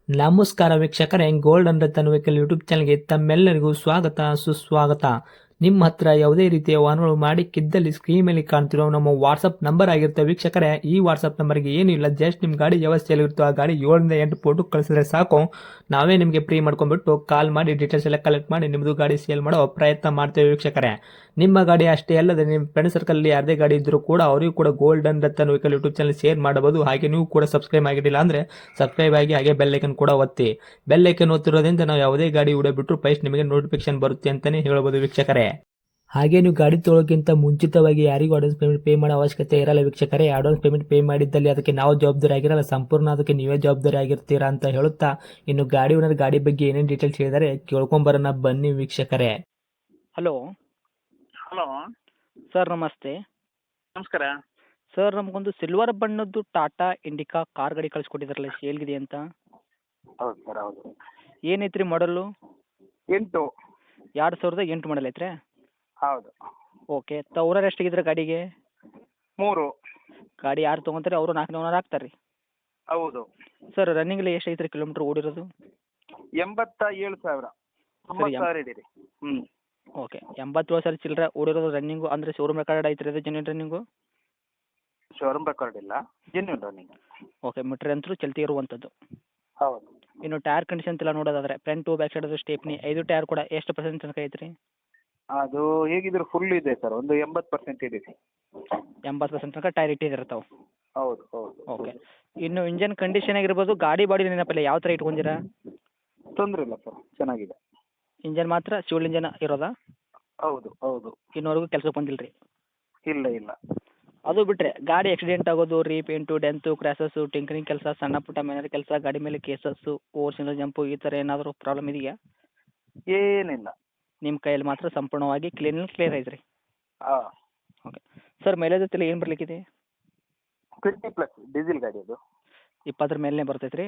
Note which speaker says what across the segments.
Speaker 1: ನಮಸ್ಕಾರ ವೀಕ್ಷಕರೇ, gold and Ratan vehicle YouTube ಚಾನಲ್ಗೆ ತಮ್ಮೆಲ್ಲರಿಗೂ ಸ್ವಾಗತ ಸುಸ್ವಾಗತ. ನಿಮ್ಮ ಹತ್ರ ಯಾವುದೇ ರೀತಿಯ ವಾಹನಗಳು ಮಾಡಿಕ್ಕಿದ್ದಲ್ಲಿ ಸ್ಕ್ರೀನ್ ಮೇಲೆ ಕಾಣ್ತಿರೋ ನಮ್ಮ ವಾಟ್ಸಪ್ ನಂಬರ್ ಆಗಿರುತ್ತೆ ವೀಕ್ಷಕರೇ. ಈ ವಾಟ್ಸಪ್ ನಂಬರ್ಗೆ ಏನಿಲ್ಲ, ಜಸ್ಟ್ ನಿಮ್ಮ ಗಾಡಿ ವ್ಯವಸ್ಥೆಯಲ್ಲಿರುತ್ತೋ ಆ ಗಾಡಿ 7 ಫೋಟೋ ಕಳಿಸಿದ್ರೆ ಸಾಕು, ನಾವೇ ನಿಮಗೆ ಫ್ರೀ ಮಾಡ್ಕೊಂಡ್ಬಿಟ್ಟು ಕಾಲ್ ಮಾಡಿ ಡೀಟೇಲ್ಸ್ ಎಲ್ಲ ಕಲೆಕ್ಟ್ ಮಾಡಿ ನಿಮ್ಮದು ಗಾಡಿ ಸೇಲ್ ಮಾಡೋ ಪ್ರಯತ್ನ ಮಾಡ್ತೇವೆ ವೀಕ್ಷಕರೇ. ನಿಮ್ಮ ಗಾಡಿ ಅಷ್ಟೇ ಅಲ್ಲದೆ ನಿಮ್ಮ ಫ್ರೆಂಡ್ ಸರ್ಕಲ್ ಯಾರದೇ ಗಾಡಿ ಇದ್ದರೂ ಕೂಡ ಅವರಿಗೂ ಕೂಡ gold and Ratan vehicle YouTube channel share ಮಾಡಬಹುದು. ಹಾಗೆ ನೀವು ಕೂಡ ಸಬ್ಸ್ಕ್ರೈಬ್ ಆಗಿರಲಿಲ್ಲ ಅಂದರೆ ಸಬ್ಸ್ಕ್ರೈಬ್ ಆಗಿ ಹಾಗೆ ಬೆಲ್ ಐಕನ್ ಕೂಡ ಒತ್ತಿ. ಬೆಲ್ ಐಕನ್ ಒತ್ತಿರೋದ್ರಿಂದ ನಾವು ಯಾವುದೇ ಗಾಡಿ ವಿಡಿಯೋ ಬಿಟ್ಟರು ಫಸ್ಟ್ ನಿಮಗೆ ನೋಟಿಫಿಕೇಶನ್ ಬರುತ್ತೆ ಅಂತಾನೆ ಹೇಳ್ಬೋದು ವೀಕ್ಷಕರೇ. ಹಾಗೆ ನೀವು ಗಾಡಿ ತೊಳೋಕ್ಕಿಂತ ಮುಂಚಿತವಾಗಿ ಯಾರಿಗೂ ಅಡ್ವಾನ್ಸ್ ಪೇಮೆಂಟ್ ಪೇ ಮಾಡೋ ಅವಶ್ಯಕತೆ ಇರಲ್ಲ ವೀಕ್ಷಕರೇ. ಅಡ್ವಾನ್ಸ್ ಪೇಮೆಂಟ್ ಪೇ ಮಾಡಿದ್ದಲ್ಲಿ ಅದಕ್ಕೆ ನಾವು ಜವಾಬ್ದಾರಿ ಆಗಿರಲ್ಲ, ಸಂಪೂರ್ಣ ಅದಕ್ಕೆ ನೀವೇ ಜವಾಬ್ದಾರಿ ಆಗಿರ್ತೀರಾ ಅಂತ ಹೇಳುತ್ತಾ, ಇನ್ನು ಗಾಡಿ ಓನರ್ ಗಾಡಿ ಬಗ್ಗೆ ಏನೇನು ಡೀಟೇಲ್ಸ್ ಹೇಳಿದರೆ ಕೇಳ್ಕೊಂಬರೋಣ ಬನ್ನಿ ವೀಕ್ಷಕರೇ.
Speaker 2: ಹಲೋ
Speaker 3: ಹಲೋ
Speaker 2: ಸರ್, ನಮಸ್ತೆ
Speaker 3: ನಮಸ್ಕಾರ.
Speaker 2: ಸರ್. ನಮಗೊಂದು ಸಿಲ್ವರ್ ಬಣ್ಣದ್ದು ಟಾಟಾ ಇಂಡಿಕಾ ಕಾರ್ ಗಾಡಿ ಕಳಿಸ್ಕೊಟ್ಟಿದ್ರಲ್ಲ, ಸೇಲ್ಗಿದೆ ಅಂತ.
Speaker 3: ಹೌದು ಸರ್, ಹೌದು.
Speaker 2: ಏನೈತ್ರಿ ಮಾಡಲು?
Speaker 3: 8.
Speaker 2: 2008 ಮಾಡಲ್ ಐತ್ರಿ.
Speaker 3: ಹೌದು.
Speaker 2: ಓಕೆ. ಓನರ್ ಎಷ್ಟಾಗಿದ್ರೆ ಗಾಡಿಗೆ?
Speaker 3: 3.
Speaker 2: ಗಾಡಿ ಯಾರು ತೊಗೊಂತಾರೆ ಅವರು 4ನೇ ಓನರ್ ಆಗ್ತಾರೆ ರೀ.
Speaker 3: ಹೌದು.
Speaker 2: ಸರ್, ರನ್ನಿಂಗಲ್ಲಿ ಎಷ್ಟು ಐತ್ರಿ ಕಿಲೋಮೀಟ್ರ್ ಓಡಿರೋದು?
Speaker 3: 87,000. 90,000 ಹಿಡೀರಿ. ಹ್ಞೂ.
Speaker 2: ಓಕೆ. 87,000 ಚಿಲ್ಲರೆ ಓಡಿರೋದು ರನ್ನಿಂಗು, ಅಂದರೆ ಶೋರೂಮ್ ರೆಕಾರ್ಡ್ ಐತ್ರಿ ಅದು, ಜೆನ್ಯೂನ್ ರನ್ನಿಂಗು?
Speaker 3: ಶೋರೂಮ್ ರೆಕಾರ್ಡ್ ಇಲ್ಲ, ಜೆನ್ಯೂನ್ ರನ್ನಿಂಗ್.
Speaker 2: ಓಕೆ. ಮೀಟ್ರ್ ಅಂತೂ ಚಲ್ತಿ ಇರುವಂಥದ್ದು.
Speaker 3: ಹೌದು.
Speaker 2: ಇನ್ನು ಟೈರ್ ಕಂಡೀಷನ್ ಎಲ್ಲ ನೋಡೋದಾದ್ರೆ ಫ್ರಂಟು ಬ್ಯಾಕ್ ಸೈಡದು ಸ್ಟೇಪ್ನಿ 5 ಟೈರ್ ಕೂಡ ಎಷ್ಟು ಪರ್ಸೆಂಟ್ ತನಕ ಐತ್ರಿ?
Speaker 3: ಅದು ಹೇಗಿದ್ರು ಫುಲ್ ಇದೆ ಸರ್, ಒಂದು 80% ಇದೆ.
Speaker 2: 80% ತನಕ ಟೈರ್ ಇಟ್ಟಿರ್ತಾವೆ.
Speaker 3: ಹೌದು ಹೌದು.
Speaker 2: ಓಕೆ. ಇನ್ನು ಇಂಜನ್ ಕಂಡೀಷನ್ ಆಗಿರ್ಬೋದು, ಗಾಡಿ ಬಾಡಿ ನೆನಪಲ್ಲ ಯಾವ ಥರ ಇಟ್ಕೊಂಡಿರಾ?
Speaker 3: ತೊಂದರೆ ಇಲ್ಲ ಸರ್, ಚೆನ್ನಾಗಿದೆ.
Speaker 2: ಇಂಜನ್ ಮಾತ್ರ ಶಿವಲ್ ಇಂಜನ್ ಇರೋದಾ?
Speaker 3: ಹೌದು ಹೌದು.
Speaker 2: ಇನ್ನೂವರೆಗೂ ಕೆಲಸಕ್ಕೆ ಬಂದಿಲ್ಲ ರೀ?
Speaker 3: ಇಲ್ಲ ಇಲ್ಲ.
Speaker 2: ಅದು ಬಿಟ್ಟರೆ ಗಾಡಿ ಆಕ್ಸಿಡೆಂಟ್ ಆಗೋದು, ರೀಪೇಂಟು, ಡೆಂತು, ಕ್ರ್ಯಾಸಸ್ಸು, ಟಿಂಕರಿಂಗ್ ಕೆಲಸ, ಸಣ್ಣ ಪುಟ್ಟ ಮೇನರ್ ಕೆಲಸ, ಗಾಡಿ ಮೇಲೆ ಕೇಸಸ್ಸು, ಓವರ್ ಜಂಪು, ಈ ಥರ ಏನಾದರೂ ಪ್ರಾಬ್ಲಮ್ ಇದೆಯಾ?
Speaker 3: ಏನಿಲ್ಲ.
Speaker 2: ನಿಮ್ಮ ಕೈಯಲ್ಲಿ ಮಾತ್ರ ಸಂಪೂರ್ಣವಾಗಿ ಕ್ಲಿಯರ್ ಐತ್ರಿ.
Speaker 3: ಹಾಂ.
Speaker 2: ಓಕೆ. ಸರ್, ಮೈಲೇಜ್ ಹೊತ್ತಿಲ್ಲ ಏನು ಬರಲಿಕ್ಕಿದೆ?
Speaker 3: 20+ ಡೀಸೆಲ್ ಗಾಡಿ ಅದು.
Speaker 2: 20 ಮೇಲೇ ಬರ್ತೈತೆ ರೀ?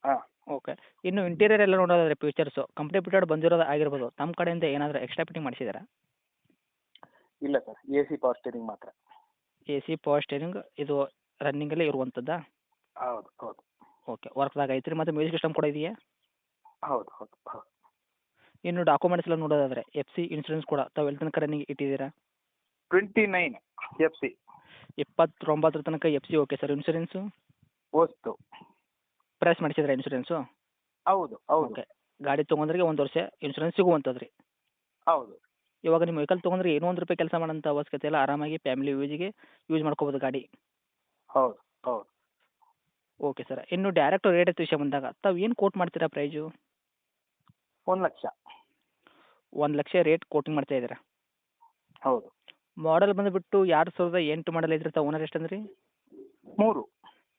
Speaker 3: ಹಾಂ.
Speaker 2: ಓಕೆ. ಇನ್ನು ಇಂಟೀರಿಯರ್ ಎಲ್ಲ ನೋಡೋದಾದ್ರೆ ಫ್ಯೂಚರ್ಸು ಕಂಪ್ನಿ ಬಿಟ್ಟೆಡ್ ಬಂದಿರೋದು ಆಗಿರ್ಬೋದು, ತಮ್ಮ ಕಡೆಯಿಂದ ಏನಾದರೂ ಎಕ್ಸ್ಟ್ರಾ ಫಿಟ್ಟಿಂಗ್ ಮಾಡಿಸಿದಾರಾ?
Speaker 3: ಇಲ್ಲ ಸರ್, AC ಪವರ್ ಸ್ಟೀರಿಂಗ್ ಮಾತ್ರ.
Speaker 2: AC ಪವರ್ ಸ್ಟೇರಿಂಗ್ ಇದು ರನ್ನಿಂಗಲ್ಲೇ ಇರುವಂಥದ್ದಾ?
Speaker 3: ಹೌದು ಹೌದು.
Speaker 2: ಓಕೆ. ವರ್ಕ್ದಾಗ ಐತ್ರಿ, ಮತ್ತು ಮ್ಯೂಸಿಕ್ ಸಿಸ್ಟಮ್ ಕೂಡ ಇದೆಯಾ?
Speaker 3: ಹೌದು ಹೌದು ಹೌದು.
Speaker 2: ಇನ್ನು ಡಾಕ್ಯುಮೆಂಟ್ಸ್ ಎಲ್ಲ ನೋಡೋದಾದ್ರೆ FC ಇನ್ಶೂರೆನ್ಸ್ ಕೂಡ ತಾವು ಎಲ್ಲಿ ತನಕ ರನ್ನಿಂಗ್ ಇಟ್ಟಿದ್ದೀರಾ?
Speaker 3: 29 FC.
Speaker 2: 29 ತನಕ FC. Okay sir. ಇನ್ಶೂರೆನ್ಸು
Speaker 3: ವಸ್ತು.
Speaker 2: ಪ್ರೆಸ್ ಮಾಡಿಸಿದ್ರೆ ಇನ್ಶೂರೆನ್ಸು?
Speaker 3: ಹೌದು ಹೌದು.
Speaker 2: ಓಕೆ. ಗಾಡಿ ತೊಗೊಂಡ್ರಿಗೆ 1 ವರ್ಷ ಇನ್ಶೂರೆನ್ಸ್ ಸಿಗುವಂಥದ್ದು ರೀ?
Speaker 3: ಹೌದು.
Speaker 2: ಇವಾಗ ನಿಮ್ಮ ವೆಹಿಕಲ್ ತೊಗೊಂಡ್ರೆ ಏನೋ ಒಂದು ರೂಪಾಯಿ ಕೆಲಸ ಮಾಡೋಂಥ ಅವಶ್ಯಕತೆ ಇಲ್ಲ, ಆರಾಮಾಗಿ ಫ್ಯಾಮಿಲಿ ಯೂಸಿಗೆ ಯೂಸ್ ಮಾಡ್ಕೋಬೋದು ಗಾಡಿ.
Speaker 3: ಹೌದು ಹೌದು.
Speaker 2: Okay sir. ಇನ್ನು ಡೈರೆಕ್ಟ್ ರೇಟ್ ಅಂತ ವಿಷಯ ಬಂದಾಗ ತಾವು ಏನು ಕೋಟ್ ಮಾಡ್ತೀರಾ ಪ್ರೈಜು?
Speaker 3: 1,00,000.
Speaker 2: 1,00,000 ರೇಟ್ ಕೋಟಿಂಗ್ ಮಾಡ್ತಾ ಇದ್ದೀರಾ?
Speaker 3: ಹೌದು.
Speaker 2: ಮಾಡಲ್ ಬಂದುಬಿಟ್ಟು 2008 ಮಾಡಲ್ ಐತ್ರಿ. ತಾವು ಓನರ್ ಎಷ್ಟಂದ್ರಿ?
Speaker 3: 3.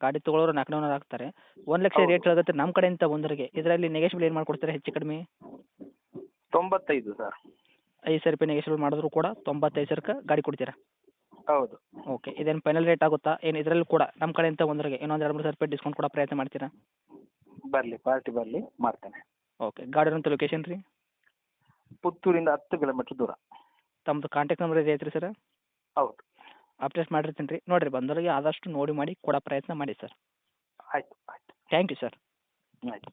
Speaker 2: ಗಾಡಿ ತೊಗೊಳೋರು 4ನೇ ಓನರ್ ಆಗ್ತಾರೆ. 1,00,000 ರೇಟ್ ಹೇಳತ್ತೆ ನಮ್ಮ ಕಡೆಯಿಂದ ಬಂದವರಿಗೆ. ಇದರಲ್ಲಿ ನೆಗೆಶಿಬಲ್ ಏನು ಮಾಡ್ಕೊಡ್ತಾರೆ ಹೆಚ್ಚು ಕಡಿಮೆ?
Speaker 3: 95 ಸರ್.
Speaker 2: 5,000 ರೂಪಾಯಿ ನೆಗೆಶಿಬಲ್ ಮಾಡಿದ್ರು ಕೂಡ 95,000ಕ್ಕೆ ಗಾಡಿ ಕೊಡ್ತೀರಾ?
Speaker 3: ಹೌದು.
Speaker 2: ಓಕೆ. ಇದೇನು ಫೈನಲ್ ರೇಟ್ ಆಗುತ್ತಾ? ಏನು ಇದರಲ್ಲಿ ಕೂಡ ನಮ್ಮ ಕಡೆಯಿಂದ ಬಂದವರಿಗೆ ಇನ್ನೊಂದು 2-3 ರೂಪಾಯಿ ಡಿಸ್ಕೌಂಟ್ ಕೊಡೋ ಪ್ರಯತ್ನ ಮಾಡ್ತೀರಾ?
Speaker 3: ಬರಲಿ, ಪಾರ್ಟಿ ಬರಲಿ, ಮಾಡ್ತೇನೆ.
Speaker 2: ಓಕೆ. ಗಾಡಿ ಇರೋಂಥ ಲೊಕೇಶನ್ ರೀ?
Speaker 3: ಪುತ್ತೂರಿಂದ 10 ಕಿಲೋಮೀಟ್ರ್ ದೂರ.
Speaker 2: ತಮ್ಮದು ಕಾಂಟ್ಯಾಕ್ಟ್ ನಂಬರ್ ಇದೆ ಐತ್ರಿ ಸರ್?
Speaker 3: ಹೌದು.
Speaker 2: ಅಪ್ಡೇಟ್ ಮಾಡಿರ್ತೀನಿ ರೀ. ನೋಡಿರಿ, ಬಂದವರಿಗೆ ಆದಷ್ಟು ನೋಡಿ ಮಾಡಿ ಕೊಡೋ ಪ್ರಯತ್ನ ಮಾಡಿ ಸರ್.
Speaker 3: ಆಯಿತು ಆಯಿತು.
Speaker 2: Thank you sir.
Speaker 3: ಆಯಿತು.